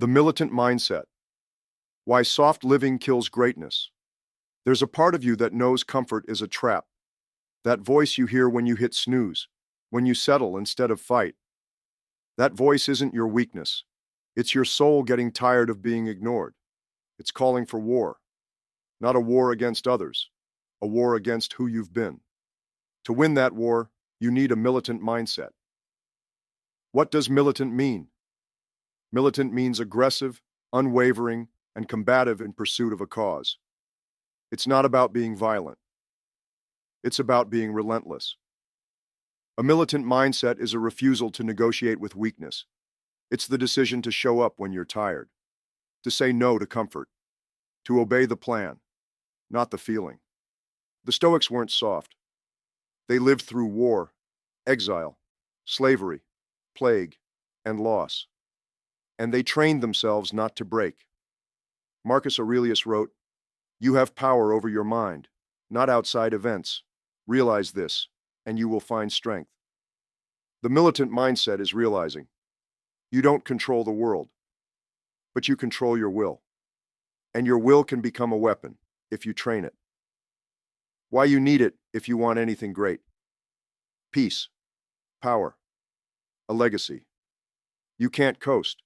The militant mindset. Why soft living kills greatness. There's a part of you that knows comfort is a trap. That voice you hear when you hit snooze, when you settle instead of fight. That voice isn't your weakness. It's your soul getting tired of being ignored. It's calling for war. Not a war against others, a war against who you've been. To win that war, you need a militant mindset. What does militant mean? Militant means aggressive, unwavering, and combative in pursuit of a cause. It's not about being violent. It's about being relentless. A militant mindset is a refusal to negotiate with weakness. It's the decision to show up when you're tired, to say no to comfort, to obey the plan, not the feeling. The Stoics weren't soft. They lived through war, exile, slavery, plague, and loss. And they trained themselves not to break. Marcus Aurelius wrote, "You have power over your mind, not outside events. Realize this, and you will find strength." The militant mindset is realizing you don't control the world, but you control your will. And your will can become a weapon if you train it. Why you need it if you want anything great. Peace, power, a legacy. You can't coast,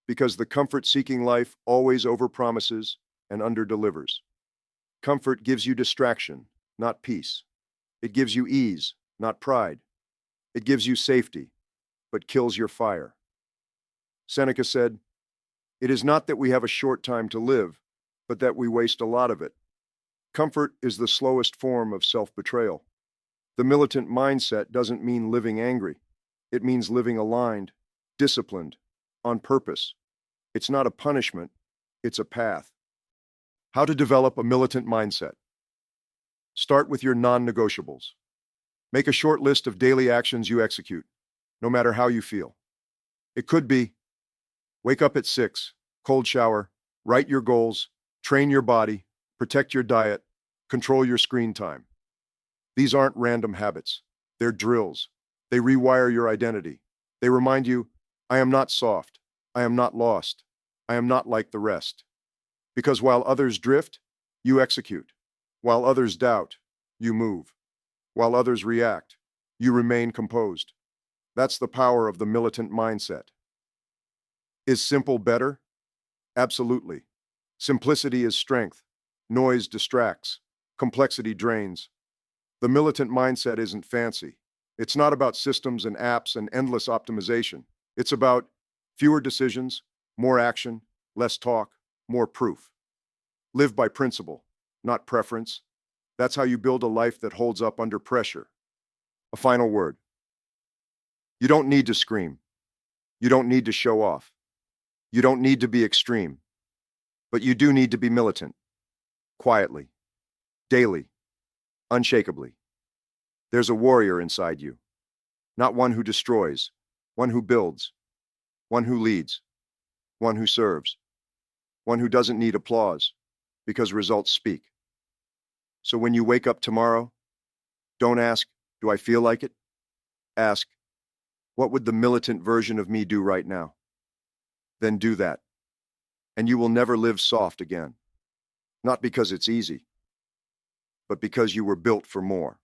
because the comfort-seeking life always overpromises and underdelivers. Comfort gives you distraction, not peace. It gives you ease, not pride. It gives you safety, but kills your fire. Seneca said, "It is not that we have a short time to live, but that we waste a lot of it." Comfort is the slowest form of self-betrayal. The militant mindset doesn't mean living angry. It means living aligned, disciplined, on purpose. It's not a punishment, it's a path. How to develop a militant mindset. Start with your non-negotiables. Make a short list of daily actions you execute, no matter how you feel. It could be, wake up at 6, cold shower, write your goals, train your body, protect your diet, control your screen time. These aren't random habits. They're drills. They rewire your identity. They remind you, I am not soft. I am not lost. I am not like the rest. Because while others drift, you execute. While others doubt, you move. While others react, you remain composed. That's the power of the militant mindset. Is simple better? Absolutely. Simplicity is strength. Noise distracts. Complexity drains. The militant mindset isn't fancy. It's not about systems and apps and endless optimization. It's about fewer decisions, more action, less talk, more proof. Live by principle, not preference. That's how you build a life that holds up under pressure. A final word. You don't need to scream. You don't need to show off. You don't need to be extreme. But you do need to be militant. Quietly. Daily. Unshakably. There's a warrior inside you. Not one who destroys. One who builds. One who leads. One who serves. One who doesn't need applause, because results speak. So when you wake up tomorrow, don't ask, do I feel like it? Ask, what would the militant version of me do right now? Then do that. And you will never live soft again. Not because it's easy, but because you were built for more.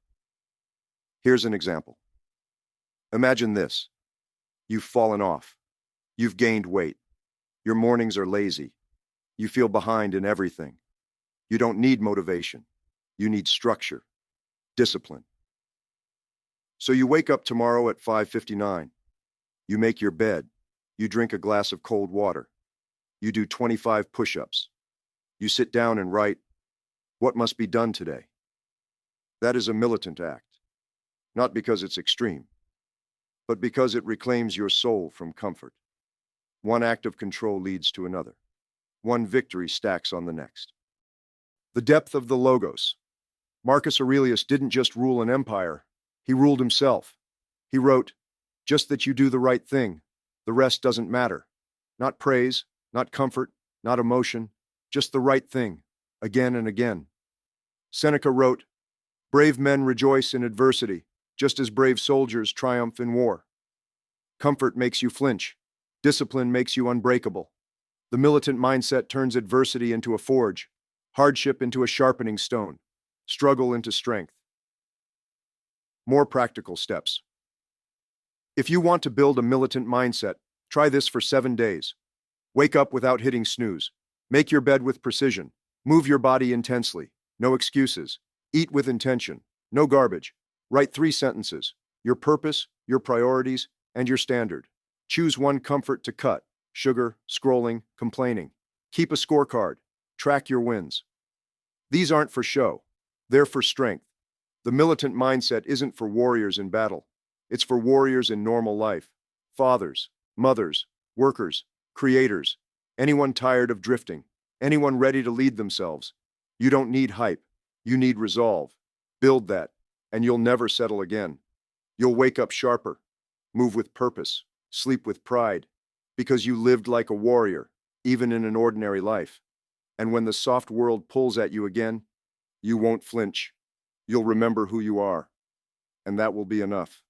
Here's an example. Imagine this. You've fallen off. You've gained weight. Your mornings are lazy. You feel behind in everything. You don't need motivation. You need structure, discipline. So you wake up tomorrow at 5:59. You make your bed. You drink a glass of cold water. You do 25 push-ups. You sit down and write, what must be done today? That is a militant act. Not because it's extreme, but because it reclaims your soul from comfort. One act of control leads to another. One victory stacks on the next. The depth of the logos. Marcus Aurelius didn't just rule an empire, he ruled himself. He wrote, just that you do the right thing, the rest doesn't matter. Not praise, not comfort, not emotion, just the right thing, again and again. Seneca wrote, brave men rejoice in adversity, just as brave soldiers triumph in war. Comfort makes you flinch. Discipline makes you unbreakable. The militant mindset turns adversity into a forge, hardship into a sharpening stone, struggle into strength. More practical steps. If you want to build a militant mindset, try this for 7 days. Wake up without hitting snooze. Make your bed with precision. Move your body intensely. No excuses. Eat with intention. No garbage. Write 3 sentences. Your purpose, your priorities, and your standard. Choose one comfort to cut. Sugar, scrolling, complaining. Keep a scorecard. Track your wins. These aren't for show. They're for strength. The militant mindset isn't for warriors in battle. It's for warriors in normal life. Fathers, mothers, workers, creators, anyone tired of drifting, anyone ready to lead themselves. You don't need hype. You need resolve. Build that, and you'll never settle again. You'll wake up sharper, move with purpose, sleep with pride, because you lived like a warrior, even in an ordinary life. And when the soft world pulls at you again, you won't flinch. You'll remember who you are, and that will be enough.